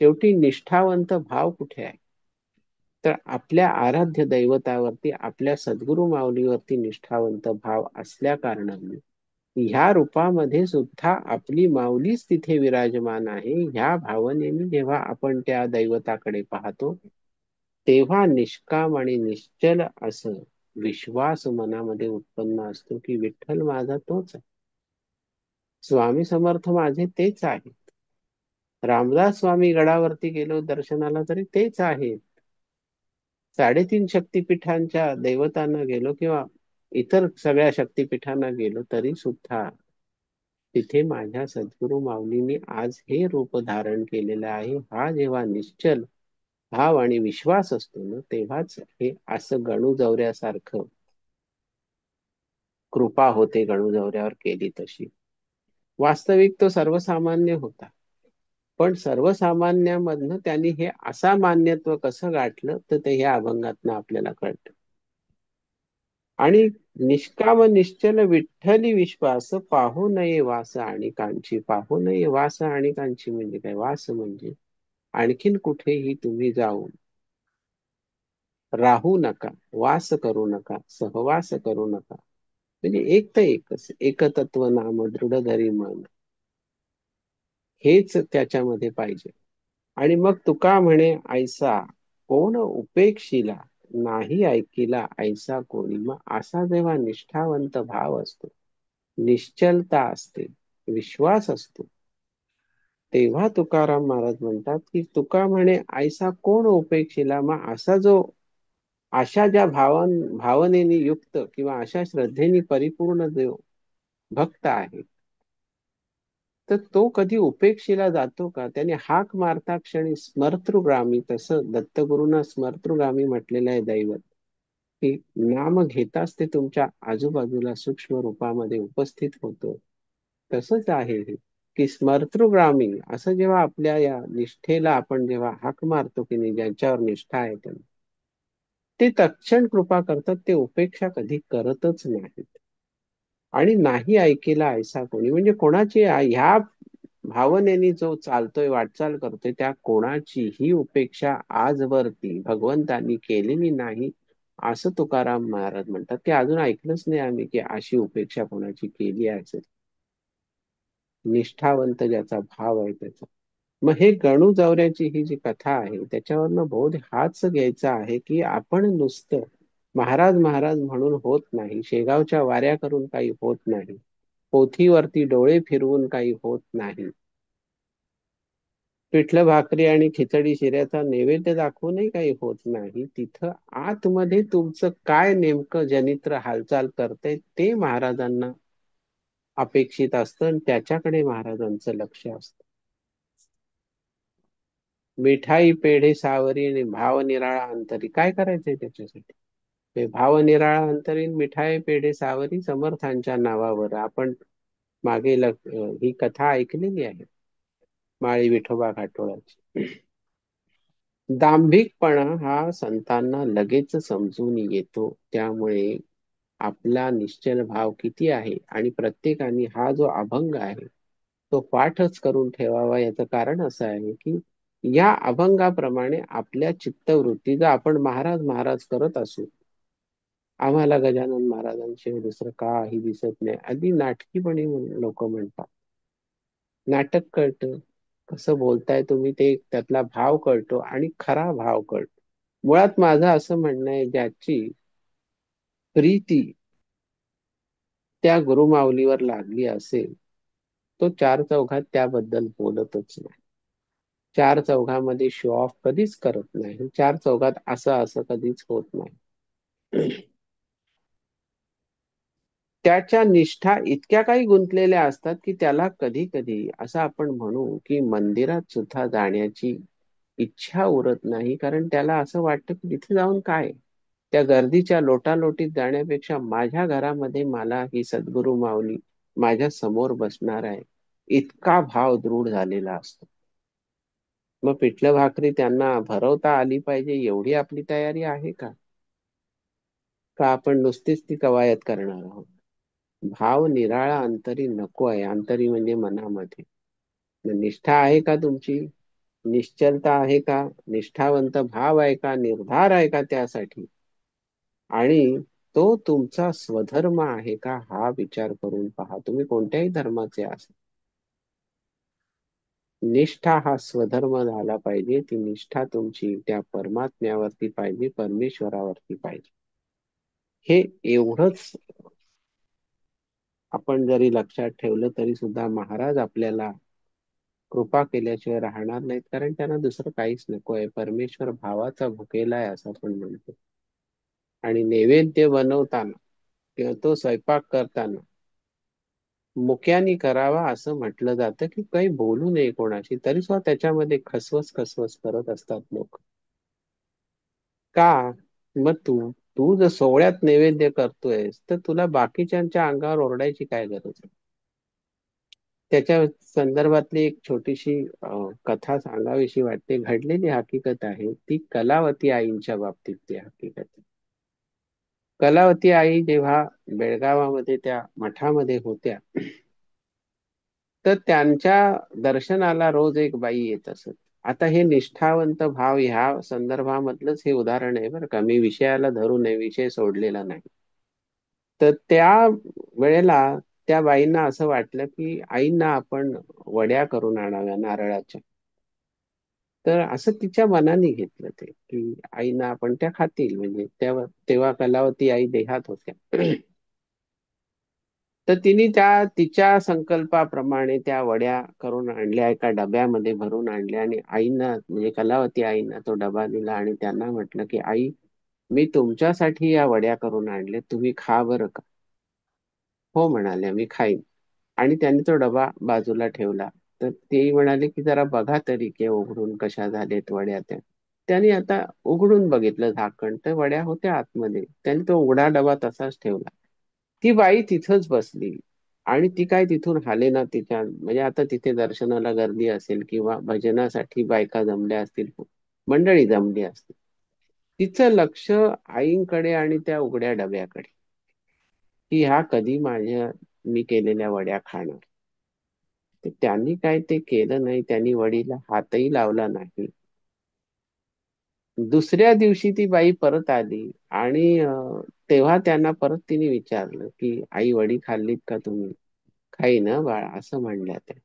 शेवटी निष्ठावंत भाव कुठे आहे? तर आपल्या आराध्य दैवतावरती, आपल्या सद्गुरु माऊलीवरती निष्ठावंत भाव असल्या कारणाने ह्या रूपामध्ये सुद्धा आपली माऊलीच तिथे विराजमान आहे ह्या भावनेने जेव्हा आपण त्या दैवताकडे पाहतो, तेव्हा निष्काम आणि निश्चल असं विश्वास मनामध्ये उत्पन्न असतो की विठ्ठल माझा तोच आहे, स्वामी समर्थ माझे तेच आहेत, रामदास स्वामी गडावरती गेलो दर्शनाला तरी तेच आहेत, 3.5 शक्तिपीठांच्या दैवतांना गेलो किंवा इतर सगळ्या शक्तिपीठांना गेलो तरी सुद्धा तिथे माझ्या सद्गुरु माऊलींनी आज हे रूप धारण केलेलं आहे. हा जेव्हा निश्चल भाव आणि विश्वास असतो ना, तेव्हाच हे असं गणूजवऱ्यासारखं कृपा होते गणूजवऱ्यावर केली तशी. वास्तविक तो सर्वसामान्य होता, पण सर्वसामान्यामधनं त्यांनी हे असा मान्यत्व कसं गाठलं तर ते ह्या अभंगातनं आपल्याला कळतं. आणि निष्काम निश्चल विठ्ठली विश्वास, पाहू नये वास आणि कांची. पाहू नये वास आणि कांची म्हणजे काय? वास म्हणजे आणखीन कुठेही तुम्ही जाऊन राहू नका, वास करू नका, सहवास करू नका. म्हणजे एक तर एकच, एकतत्व नाम दृढ धरी मन, हेच त्याच्यामध्ये पाहिजे. आणि मग तुका म्हणे ऐसा कोण उपेक्षिला, नाही ऐकिला ऐसा कोणी. मग असा जेव्हा निष्ठावंत भाव असतो, निश्चलता असते, विश्वास असतो, तेव्हा तुकाराम महाराज म्हणतात की तुका म्हणे ऐसा कोण उपेक्षिला. मग असा जो अशा ज्या भावनेने युक्त किंवा अशा श्रद्धेने परिपूर्ण जो भक्त आहे, तर तो कधी उपेक्षेला जातो का? त्याने हाक मारता क्षणी स्मर्तृगामी, तसं दत्तगुरूंना स्मर्तृगामी म्हटलेलं आहे दैवत, की नाम घेताच ते तुमच्या आजूबाजूला सूक्ष्म रूपामध्ये उपस्थित होतं. तसंच आहे हे, की स्मर्तृग्रामी असं जेव्हा आपल्या या निष्ठेला आपण जेव्हा हाक मारतो की नाही, ज्यांच्यावर निष्ठा आहे त्यांना, ते तत्क्षण कृपा करतात, ते उपेक्षा कधी करतच नाहीत. आणि नाही ऐकेला ऐसा कोणी म्हणजे कोणाची ह्या भावनेने जो चालतोय, वाटचाल करतोय, त्या कोणाचीही उपेक्षा आजवरती भगवंतांनी केलेली नाही, असं तुकाराम महाराज म्हणतात. की अजून ऐकलंच नाही आम्ही की अशी उपेक्षा कोणाची केली असेल, निष्ठावंत ज्याचा भाव आहे त्याचा. मग हे गणू जवऱ्याची ही जी कथा आहे त्याच्यावरनं बोध हाच घ्यायचा आहे की आपण नुसतं महाराज महाराज म्हणून होत नाही, शेगावच्या वाऱ्या करून काही होत नाही, पोथीवरती डोळे फिरवून काही होत नाही, पिठलं भाकरी आणि खिचडी शिऱ्याचा नैवेद्य दाखवूनही काही होत नाही. तिथं आतमध्ये तुमचं काय नेमकं जनित्र हालचाल करतंय ते महाराजांना अपेक्षित असतं आणि त्याच्याकडे महाराजांचं लक्ष असतं. मिठाई पेढे सावरी आणि भाव निराळा अंतरी, काय करायचंय त्याच्यासाठी? ते भाव निराळा अंतरी, मिठाई पेढे सावरी समर्थांच्या नावावर. आपण मागे ही कथा ऐकलेली आहे, माळी विठोबा घाटोळाची. दांभिकपणा हा संतांना लगेच समजून येतो, त्यामुळे आपला निश्चल भाव किती आहे आणि प्रत्येकाने हा जो अभंग आहे तो पाठच करून ठेवावा. याचं कारण असं आहे की या अभंगाप्रमाणे आपल्या चित्तवृत्तीचा आपण महाराज महाराज करत असू, आम्हाला गजानन महाराजांशिवाय दुसरं काही दिसत नाही, अगदी नाटकीपणे लोक म्हणतात. नाटक कळतं, कसं बोलताय तुम्ही ते त्यातला भाव कळतो आणि खरा भाव कळतो. मुळात माझं असं म्हणणं आहे, ज्याची प्रीती त्या गुरुमाऊलीवर लागली असेल, तो चार चौघात त्याबद्दल बोलतच नाही, चार चौघामध्ये शो ऑफ कधीच करत नाही, चार चौघात असं असं कधीच होत नाही. त्याच्या निष्ठा इतक्या काही गुंतलेल्या असतात की त्याला कधी कधी असं आपण म्हणू की मंदिरात सुद्धा जाण्याची इच्छा उरत नाही, कारण त्याला असं वाटतं की तिथे जाऊन काय, त्या गर्दीच्या लोटालोटीत जाण्यापेक्षा माझ्या घरामध्ये मला ही सद्गुरु माऊली माझ्या समोर बसणार आहे, इतका भाव दृढ झालेला असतो. मग पिठलं भाकरी त्यांना भरवता आली पाहिजे एवढी आपली तयारी आहे का? का आपण नुसतीच ती कवायत करणार आहोत? भाव निराळा अंतरी नको आहे, अंतरी म्हणजे मनामध्ये. मग निष्ठा आहे का तुमची? निश्चलता आहे का, निष्ठावंत भाव आहे का, निर्धार आहे का त्यासाठी, आणि तो तुमचा स्वधर्म आहे का, हा विचार करून पहा. तुम्ही कोणत्याही धर्माचे असा, निष्ठा हा स्वधर्म झाला पाहिजे. ती निष्ठा तुमची त्या परमात्म्यावरती पाहिजे, परमेश्वरावरती पाहिजे. हे एवढंच आपण जरी लक्षात ठेवलं तरी सुद्धा महाराज आपल्याला कृपा केल्याशिवाय राहणार नाहीत, कारण त्यांना दुसरं काहीच नको आहे. परमेश्वर भावाचा भुकेला आहे असं आपण म्हणतो. आणि नैवेद्य बनवताना किंवा तो स्वयंपाक करताना मुक्यानी करावा असं म्हटलं जातं, की काही बोलू नये कोणाशी. तरी सुद्धा त्याच्यामध्ये खसवस खसवस करत असतात लोक. का? मग तू जर सोहळ्यात नैवेद्य करतोयस तर तुला बाकीच्यांच्या अंगावर ओरडायची काय गरज आहे? त्याच्या संदर्भातली एक छोटीशी कथा सांगावीशी वाटते. घडलेली हकीकत आहे ती, कलावती आईंच्या बाबतीतली हकीकत आहे. कलावती आई जेव्हा बेळगावामध्ये त्या मठामध्ये होत्या, तर त्यांच्या दर्शनाला रोज एक बाई येत असत. आता हे निष्ठावंत भाव ह्या संदर्भामधलंच हे उदाहरण आहे बरं का, मी विषयाला धरू नये, विषय सोडलेला नाही. तर त्या वेळेला त्या बाईंना असं वाटलं की आईंना आपण वड्या करून आणाव्या नारळाच्या. तर असं तिच्या मनाने घेतलं ते, की आईंना आपण त्या खातील, म्हणजे तेव्हा कलावती आई देहात होत्या. तर तिने त्या तिच्या संकल्पाप्रमाणे त्या वड्या करून आणल्या, एका डब्यामध्ये भरून आणल्या आणि आईंना, म्हणजे कलावती आईंना तो डबा दिला आणि त्यांना म्हटलं की आई, मी तुमच्यासाठी या वड्या करून आणले, तुम्ही खा बरं का. हो म्हणाल्या, मी खाईन. आणि त्यांनी तो डबा बाजूला ठेवला. तर ते म्हणाले की जरा बघा तरी की उघडून कशा झालेत वड्या त्या. त्यांनी आता उघडून बघितलं झाकण, तर वड्या होत्या आतमध्ये. त्यांनी तो उघडा डबा तसाच ठेवला. ती बाई तिथंच बसली आणि ती काय तिथून हालेना. तिच्या म्हणजे आता तिथे दर्शनाला गर्दी असेल किंवा भजनासाठी बायका जमल्या असतील, मंडळी जमली असतील, तिचं लक्ष आईंकडे आणि त्या उघड्या डब्याकडे, की ह्या कधी माझ्या मी केलेल्या वड्या खाणार. तर त्यांनी काय ते केलं नाही, त्यांनी वडीला हातही लावला नाही. दुसऱ्या दिवशी ती बाई परत आली आणि तेव्हा त्यांना परत तिने विचारलं की आई, वडी खाल्लीत का तुम्ही? खाई ना बाळा, असं म्हणल्या त्या.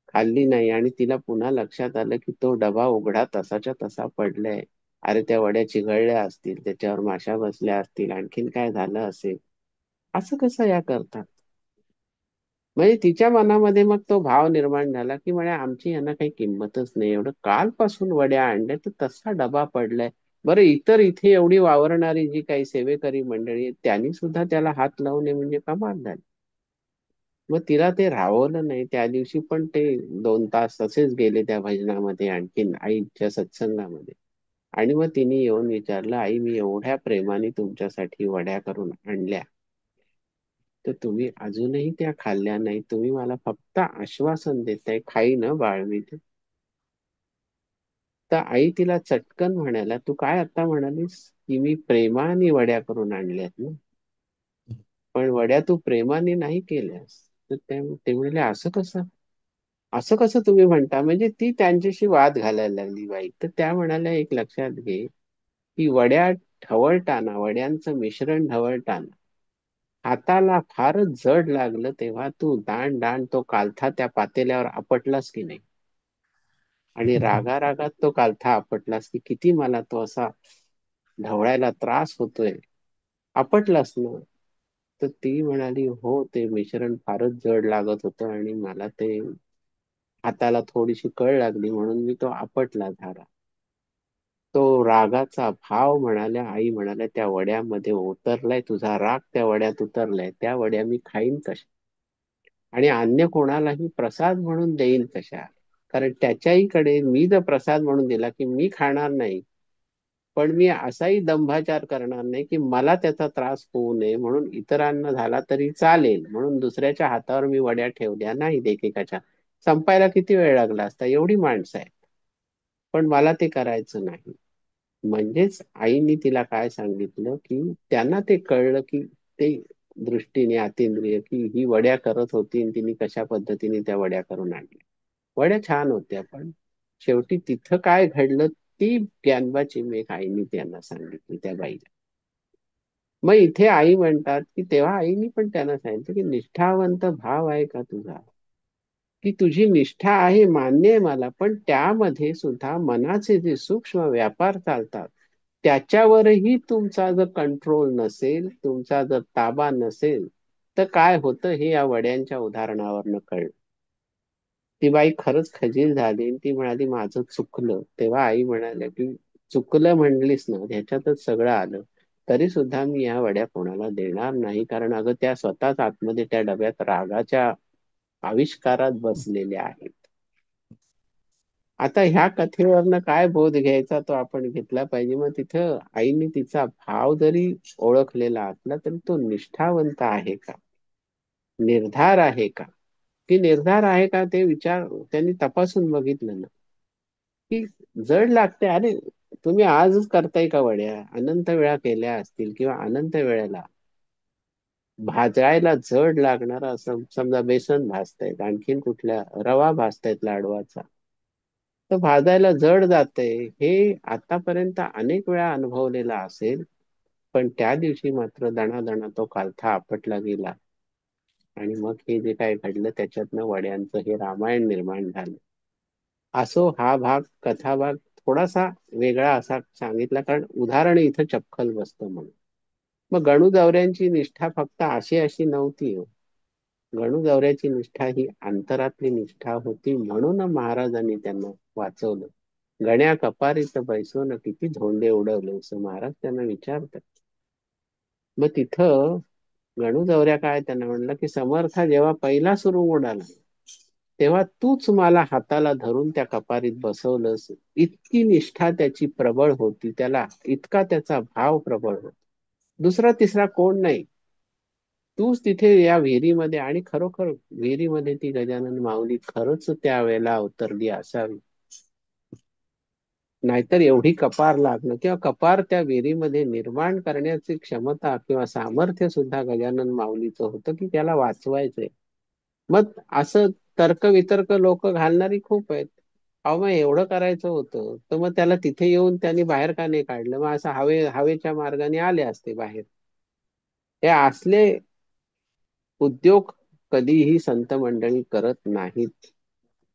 खाल्ली नाही. आणि तिला पुन्हा लक्षात आलं की तो डबा उघडा तसाच्या तसा पडलाय. अरे त्या वड्या चिघळल्या असतील, त्याच्यावर माशा बसल्या असतील, आणखीन काय झालं असेल. असं कसं या करतात? म्हणजे तिच्या मनामध्ये मग तो भाव निर्माण झाला की म्हणे आमची यांना काही किंमतच नाही, एवढं कालपासून वड्या आणल्या तर तसा डबा पडलाय. बरं, इतर इथे एवढी वावरणारी जी काही सेवेकरी मंडळी आहेत त्यांनी सुद्धा त्याला हात लावू नये म्हणजे कमाल झाली. मग तिला ते राहवलं नाही. त्या दिवशी पण ते 2 तास तसेच गेले त्या भजनामध्ये, आणखीन आईच्या सत्संगामध्ये. आणि मग तिने येऊन विचारलं, आई, मी एवढ्या प्रेमाने तुमच्यासाठी वड्या करून आणल्या, तर तुम्ही अजूनही त्या खाल्ल्या नाही. तुम्ही मला फक्त आश्वासन देताय, खाई ना बाळ मी ते. तर आई तिला चटकन म्हणाला, तू काय आता म्हणालीस की मी प्रेमाने वड्या करून आणल्यात ना, पण वड्या तू प्रेमाने नाही केल्यास. तर ते म्हणाले, असं कसं, असं कसं तुम्ही म्हणता? म्हणजे ती त्यांच्याशी वाद घालायला लागली बाई. तर त्या म्हणाल्या, एक लक्षात घे की वड्या ढवळताना, वड्यांचं मिश्रण ढवळताना हाताला फारच जड लागलं, तेव्हा तू दाण दाण तो कालथा त्या पातेल्यावर आपटलास की नाही? आणि रागारागात तो कालथा आपटलास की किती मला तो असा ढवळायला त्रास होतोय, आपटलास ना? तर ती म्हणाली, हो, ते मिश्रण फारच जड लागत होतं आणि मला ते हाताला थोडीशी कळ लागली म्हणून मी तो आपटला झाला. तो रागाचा भाव, म्हणाल्या आई, म्हणाल्या त्या वड्यामध्ये उतरलाय, तुझा राग त्या वड्यात उतरलाय. त्या वड्या मी खाईन कशा आणि अन्य कोणालाही प्रसाद म्हणून देईन कशा? कारण त्याच्याही कडे मी जर प्रसाद म्हणून दिला की मी खाणार नाही, पण मी असाही दंभाचार करणार नाही की मला त्याचा त्रास होऊ नये म्हणून इतरांना झाला तरी चालेल म्हणून दुसऱ्याच्या हातावर मी वड्या ठेवल्या नाहीत एकेकाच्या. संपायला किती वेळ लागला असता, एवढी माणसं आहेत, पण मला ते करायचं नाही. म्हणजेच आईने तिला काय सांगितलं की त्यांना ते कळलं की ते दृष्टीने अतिंद्रिय की ही वड्या करत होती आणि तिने कशा पद्धतीने त्या वड्या करून आणल्या. वड्या छान होत्या पण शेवटी तिथं काय घडलं ती ज्ञानवाची मेघ आईने त्यांना सांगितली त्या बाईला. मग इथे आई म्हणतात की तेव्हा आईनी पण त्यांना सांगितलं की निष्ठावंत भाव आहे का तुझा, की तुझी निष्ठा आहे मान्य आहे मला, पण त्यामध्ये सुद्धा मनाचे जे सूक्ष्म व्यापार चालतात त्याच्यावरही तुमचा जर कंट्रोल नसेल, तुमचा जर ताबा नसेल, तर काय होतं हे या वड्यांच्या उदाहरणावरनं कळलं. ती बाई खरंच खजील झाली आणि ती म्हणाली माझं चुकलं. तेव्हा आई म्हणाल्या की चुकलं म्हणलीस ना, ह्याच्यातच सगळं आलं. तरी सुद्धा मी या वड्या कोणाला देणार नाही, कारण अगं त्या स्वतःच आतमध्ये त्या डब्यात रागाच्या आविष्कारात बसलेल्या आहेत. आता ह्या कथेवरनं काय बोध घ्यायचा तो आपण घेतला पाहिजे. मग तिथं आईने तिचा भाव जरी ओळखलेला असला तरी तो निष्ठावंत आहे का, निर्धार आहे का, की निर्धार आहे का ते विचार त्यांनी तपासून बघितलं ना, की जड लागते. अरे तुम्ही आजच करताय का वड्या, अनंत वेळा केल्या असतील किंवा अनंत वेळेला भाजायला जड लागणार असं समजा बेसन भाजतायत, आणखीन कुठल्या रवा भाजतायत लाडवाचा, तर भाजायला जड जाते हे आतापर्यंत अनेक वेळा अनुभवलेला असेल. पण त्या दिवशी मात्र दणादणा तो कालथा आपटला गेला आणि मग हे जे काय घडलं त्याच्यातनं वड्यांचं हे रामायण निर्माण झालं. असो हा भाग कथाभाग थोडासा वेगळा असा सांगितला, कारण उदाहरण इथं चपखल बसतं म्हणून. मग गणूजवऱ्यांची निष्ठा फक्त अशी अशी नव्हती हो. गणूजवऱ्याची निष्ठा ही अंतरातली निष्ठा होती, म्हणून महाराजांनी त्यांना वाचवलं. गण्या कपारीत बैसून किती धोंडे उडवले असं महाराज त्यांना विचारतात. मग तिथं गणूजवऱ्या काय त्यांना म्हणलं की समर्था जेव्हा पहिला सुरू उडाला तेव्हा तूच मला हाताला धरून त्या कपारीत बसवलंस. इतकी निष्ठा त्याची प्रबळ होती, त्याला इतका त्याचा भाव प्रबळ होता. दुसरा तिसरा कोण नाही, तूच तिथे या विहिरीमध्ये. आणि खरोखर विहिरीमध्ये ती गजानन माऊली खरंच त्यावेळेला अवतरली असावी, नाहीतर एवढी कपार लागणं किंवा कपार त्या विहिरीमध्ये निर्माण करण्याची क्षमता किंवा सामर्थ्य सुद्धा गजानन माऊलीचं होतं की त्याला वाचवायचंय. मग असं तर्कवितर्क लोक घालणारी खूप आहेत. अहो मग एवढं करायचं होतं तर मग त्याला तिथे येऊन त्यांनी बाहेर का नाही काढलं, मग असं हवेच्या मार्गाने आले असते बाहेर. हे असले उद्योग कधीही संत मंडळी करत नाहीत.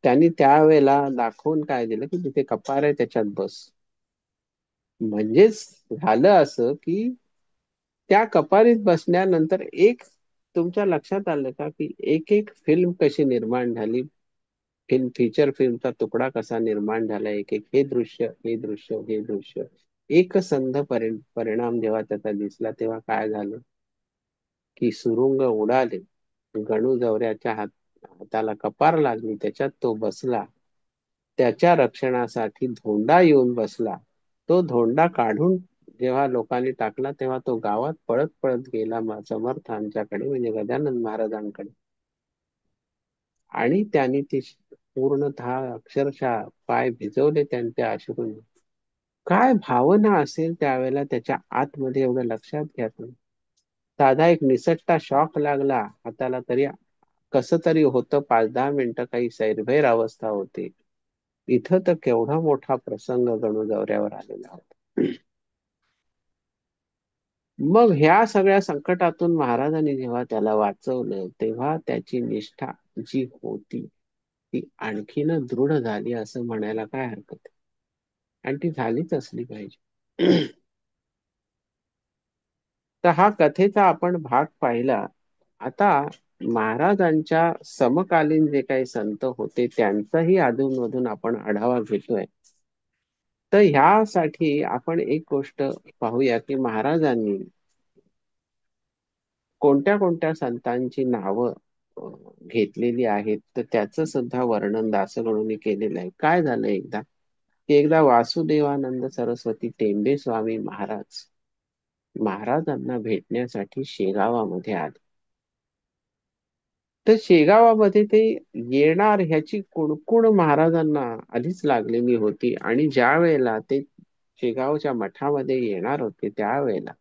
त्यांनी त्यावेळेला दाखवून काय दिलं की तिथे कपार आहे त्याच्यात बस. म्हणजेच झालं असं की त्या कपारीत बसल्यानंतर एक तुमच्या लक्षात आलं का की एक एक फिल्म कशी निर्माण झाली, फीचर फिल्मचा तुकडा कसा निर्माण झाला, एक एक हे दृश्य हे दृश्य हे दृश्य एकसंध परिणाम जेव्हा त्याचा दिसला तेव्हा काय झालं की सुरुंग उडाले. गणू जवऱ्याच्या हाताला कपार लागली, त्याच्यात तो बसला. त्याच्या रक्षणासाठी धोंडा येऊन बसला. तो धोंडा काढून जेव्हा लोकांनी टाकला तेव्हा तो गावात पळत पळत गेला समर्थांच्याकडे, म्हणजे गजानन महाराजांकडे. आणि त्यांनी ती पूर्णतः अक्षरशः पाय भिजवले त्यांच्या अश्रूंनी. काय भावना असेल त्यावेळेला त्याच्या आतमध्ये, एवढं लक्षात घ्या तुम्ही. साधा एक निसटता शॉक लागला हाताला तरी कसं तरी होतं, 5-10 मिनिटं काही सैरभैर अवस्था होती. इथं तर केवढा मोठा प्रसंग गणूजवऱ्यावर आलेला होता. मग ह्या सगळ्या संकटातून महाराजांनी जेव्हा त्याला वाचवलं तेव्हा त्याची निष्ठा जी होती ती आणखीन दृढ झाली असं म्हणायला काय हरकत आहे. आणि ती झालीच असली पाहिजे. तर हा कथेचा आपण भाग पाहिला. आता महाराजांच्या समकालीन जे काही संत होते त्यांचाही अधूनमधून आपण आढावा घेतोय. तर ह्यासाठी आपण एक गोष्ट पाहूया की महाराजांनी कोणत्या कोणत्या संतांची नावं घेतलेली आहेत, तर त्याचं सुद्धा वर्णन दासगणूंनी केलेलं आहे. काय झालं एकदा की एकदा वासुदेवानंद सरस्वती टेंबे स्वामी महाराज महाराजांना भेटण्यासाठी शेगावामध्ये आले. तर शेगावामध्ये ते येणार ह्याची कुणकुण महाराजांना आधीच लागलेली होती. आणि ज्या वेळेला ते शेगावच्या मठामध्ये येणार होते त्यावेळेला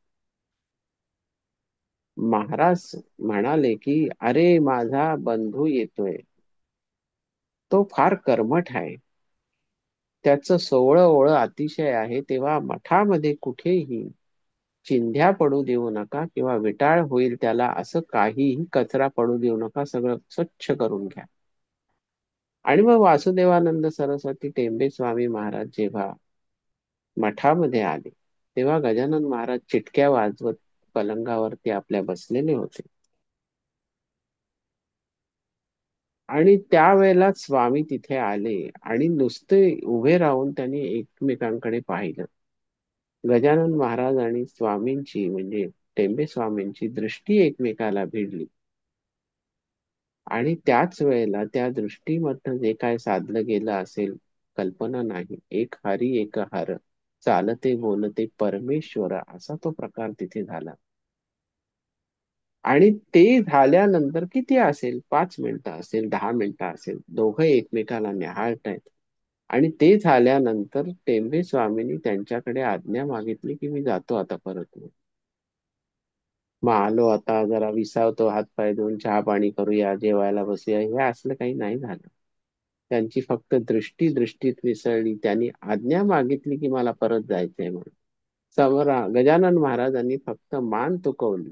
महाराज म्हणाले की अरे माझा बंधू येतोय, तो फार कर्मठ आहे. त्याचं सोवळं ओळं अतिशय आहे, तेव्हा मठामध्ये कुठेही चिंध्या पडू देऊ नका किंवा विटाळ होईल त्याला असं काहीही कचरा पडू देऊ नका, सगळं स्वच्छ करून घ्या. आणि मग वासुदेवानंद सरस्वती टेंबे स्वामी महाराज जेव्हा मठामध्ये आले, तेव्हा गजानन महाराज चिटक्या वाजवत पलंगावरती आपल्या बसलेले होते. आणि त्यावेळेला स्वामी तिथे आले आणि नुसते उभे राहून त्यांनी एकमेकांकडे पाहिलं. गजानन महाराज आणि स्वामींची म्हणजे टेंबे स्वामींची दृष्टी एकमेकाला भिडली. आणि त्याच वेळेला त्या दृष्टीमधनं जे काय साधलं गेलं असेल कल्पना नाही. एक हरी एक हर, चालते बोलते परमेश्वर, असा तो प्रकार तिथे झाला. आणि ते झाल्यानंतर किती असेल, 5 मिनिटं असेल, 10 मिनिटं असेल, दोघं एकमेकाला न्याहाळतायत. आणि ते झाल्यानंतर टेंबे स्वामींनी त्यांच्याकडे आज्ञा मागितली की मी जातो आता परत. मग आलो आता, जरा विसावतो, हातपाय धुवून चहा पाणी करूया, जेवायला बसूया, हे असलं काही नाही झालं. त्यांची फक्त दृष्टी दृष्टीत मिसळली. त्यांनी आज्ञा मागितली की मला परत जायचंय म्हणून. गजानन महाराजांनी फक्त मान तुकवली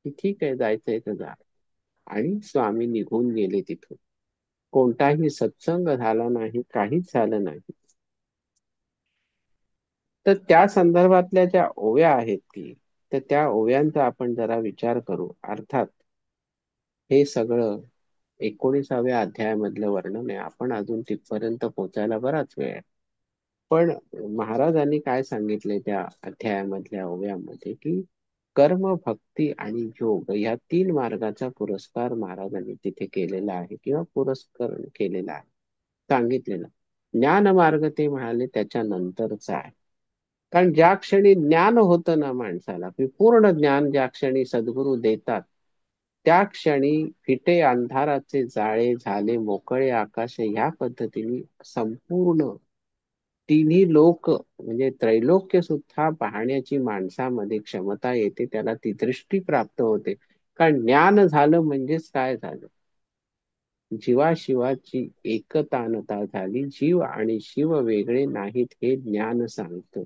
की ठीक आहे, जायचंय तर जा. आणि स्वामी निघून गेले तिथून. कोणताही सत्संग झाला नाही, काहीच झालं नाही. तर त्या संदर्भातल्या ज्या ओव्या आहेत की, तर त्या ओव्यांचा आपण जरा विचार करू. अर्थात हे सगळं 19व्या अध्यायामधलं वर्णन आहे. आपण अजून तिथपर्यंत पोहोचायला बराच वेळ आहे. पण महाराजांनी काय सांगितले त्या अध्यायामधल्या ओव्यामध्ये की कर्म, भक्ती आणि योग या 3 मार्गाचा पुरस्कार महाराजांनी तिथे केलेला आहे किंवा पुरस्कार केलेला आहे, सांगितलेलं. ज्ञान मार्ग ते म्हणाले त्याच्या नंतरचा आहे. कारण ज्या क्षणी ज्ञान होतं ना माणसाला, की पूर्ण ज्ञान ज्या क्षणी सद्गुरू देतात, त्या क्षणी फिटे अंधाराचे जाळे झाले मोकळे आकाश, ह्या पद्धतीने संपूर्ण तिन्ही लोक म्हणजे त्रैलोक्य सुद्धा पाहण्याची माणसामध्ये क्षमता येते. त्याला ती दृष्टी प्राप्त होते. कारण ज्ञान झालं म्हणजेच काय झालं, जीवाशिवाची एकतानता झाली. जीव आणि शिव वेगळे नाहीत हे ज्ञान सांगतं.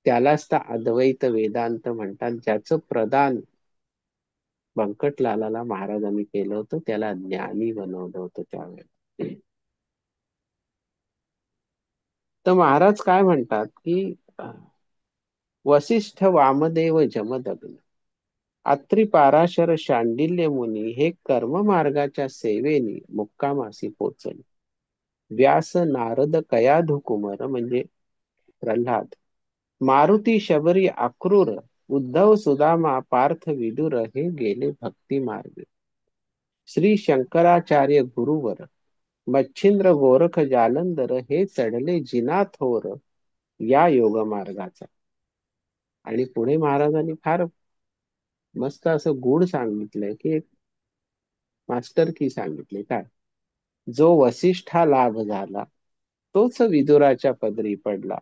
त्यालाच तर अद्वैत वेदांत म्हणतात, ज्याचं प्रदान व्यंकटलालाला महाराजांनी केलं होतं. त्याला ज्ञानी बनवलं होतं त्यावेळेला. तर महाराज काय म्हणतात की वसिष्ठ वामदेव जमदग्न अत्री पाराशर शांडिल्य मुनी हे कर्ममार्गाच्या सेवेने मुक्कामासी पोचले. व्यास नारद कयाधु कुमार म्हणजे प्रल्हाद, मारुती शबरी अक्रूर, उद्धव सुदामा पार्थ विदुर हे गेले भक्ती मार्गे. श्री शंकराचार्य गुरुवर, मच्छिंद्र गोरख जालंधर हे चढले जिना थोर या योग मार्गाचा. आणि पुढे महाराजांनी फार मस्त असं गुण सांगितलंय की एक मास्टर की सांगितले काय, जो वसिष्ठा लाभ झाला तोच विदुराच्या पदरी पडला,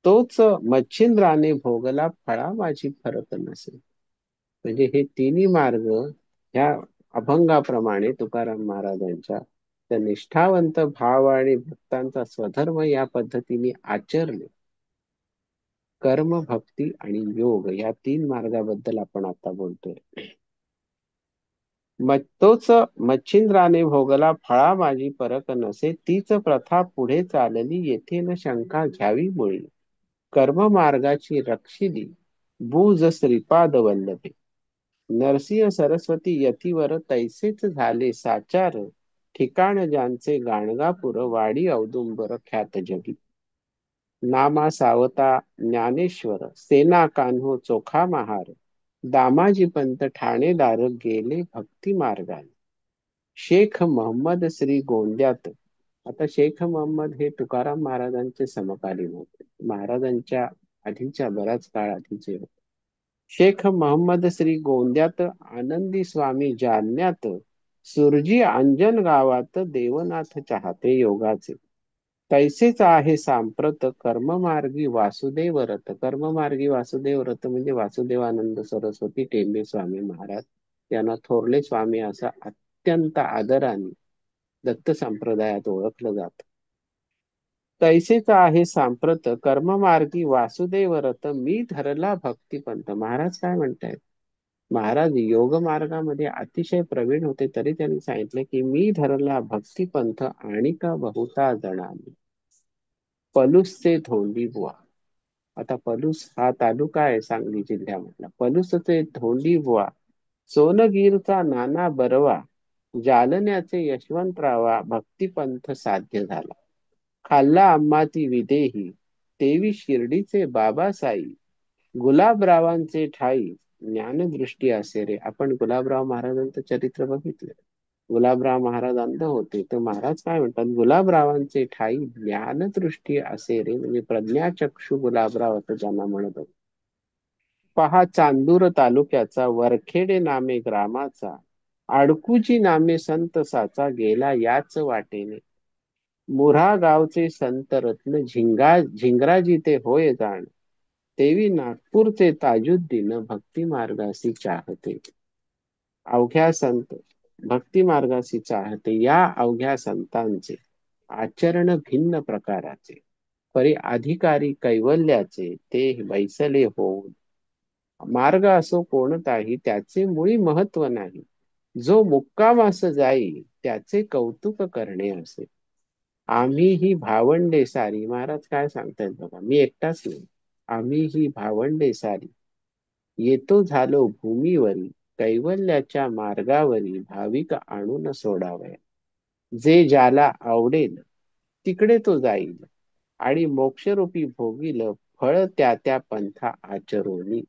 तोच मच्छिंद्राने भोगला फळा माझी फरक नसे. म्हणजे हे तिन्ही मार्ग ह्या अभंगाप्रमाणे तुकाराम महाराजांच्या त्या निष्ठावंत भाव आणि भक्तांचा स्वधर्म या पद्धतीने आचरले. कर्म, भक्ती आणि योग या 3 मार्गाबद्दल आपण आता बोलतोय. तोच मच्छिंद्राने भोगला फळा माझी परक नसे, तीच प्रथा पुढे चालली येथे न शंका घ्यावी मुळी. कर्म मार्गाची रक्षिली बुज श्रीपाद वल्लभे, नरसिंह सरस्वती यतीवर तैसेच झाले साचार, ठिकाण ज्यांचे गाणगापूर वाडी औदुंबर ख्यात जगी. नामा सावता ज्ञानेश्वर सेना कान्हो चोखा महार, दामाजी पंत ठाणेदार गेले भक्ती मार्गाने. शेख मोहम्मद श्री गोंद्यात, आता शेख मोहम्मद हे तुकाराम महाराजांचे समकालीन होते. महाराजांच्या आधीच्या बराच काळ आधीचे होते. शेख मोहम्मद श्री गोंद्यात, आनंदी स्वामी जालन्यात, सुरजी अंजन गावात देवनाथ चाहते योगाचे. तैसेच आहे सांप्रत कर्ममार्गी वासुदेव रथ. कर्ममार्गी वासुदेव रथ म्हणजे वासुदेवानंद सरस्वती टेंबे स्वामी महाराज यांना थोरले स्वामी असा अत्यंत आदराने दत्त संप्रदायात ओळखलं जात. तैसेच आहे सांप्रत कर्ममार्गी वासुदेव रथ मी धरला भक्तिपंथ. महाराज काय म्हणतायत? महाराज योग मार्गामध्ये अतिशय प्रवीण होते, तरी त्यांनी सांगितले की मी धरला भक्तिपंथ आणि का बहुता जणांनी पलूसचे धोंडी बुवा. आता पलूस हा तालुका आहे सांगली जिल्ह्यामधला. पलूसचे धोंडी बुवा, सोनगीरचा नाना बरवा, जालन्याचे यशवंतरावा भक्तिपंथ साध्य झाला. खाल्ला अम्माची विदेही, तेवी शिर्डीचे बाबासाई, गुलाबरावांचे ठाई ज्ञानदृष्टी असे रे. आपण गुलाबराव महाराजांचं चरित्र बघितलं. गुलाबराव महाराज अंध होते, तर महाराज काय म्हणतात? गुलाबरावांचे ठाई ज्ञानदृष्टी असे रे, म्हणजे प्रज्ञाचक्षु गुलाबराव असं ज्यांना म्हणत होते. पहा चांदूर तालुक्याचा वरखेडे नामे ग्रामाचा, आडकुची नामे संत साचा गेला याच वाटेने. मुऱ्हा गावचे संत रत्न झिंगराजी ते होय जाण, तेवी नागपूरचे ताजुद्दीन भक्ती मार्गासी चाहते. अवघ्या संत भक्ती मार्गासी चाहते, या अवघ्या संतांचे आचरण भिन्न प्रकाराचे, परी अधिकारी कैवल्याचे ते बैसले होऊन. मार्ग असो कोणताही त्याचे मुळी महत्व नाही, जो मुक्कामास जाई त्याचे कौतुक करणे असे. आम्ही ही भावंडे सारी, महाराज काय सांगतायत बघा, मी एकटाच नाही, आम्ही ही भावंडे सारी येतो झालो भूमीवरी, कैवल्याच्या मार्गावरी भाविक आणून सोडावया. जे ज्याला आवडेल तिकडे तो जाईल आणि मोक्षरूपी भोगील फळ त्या त्या पंथा आचरोनी.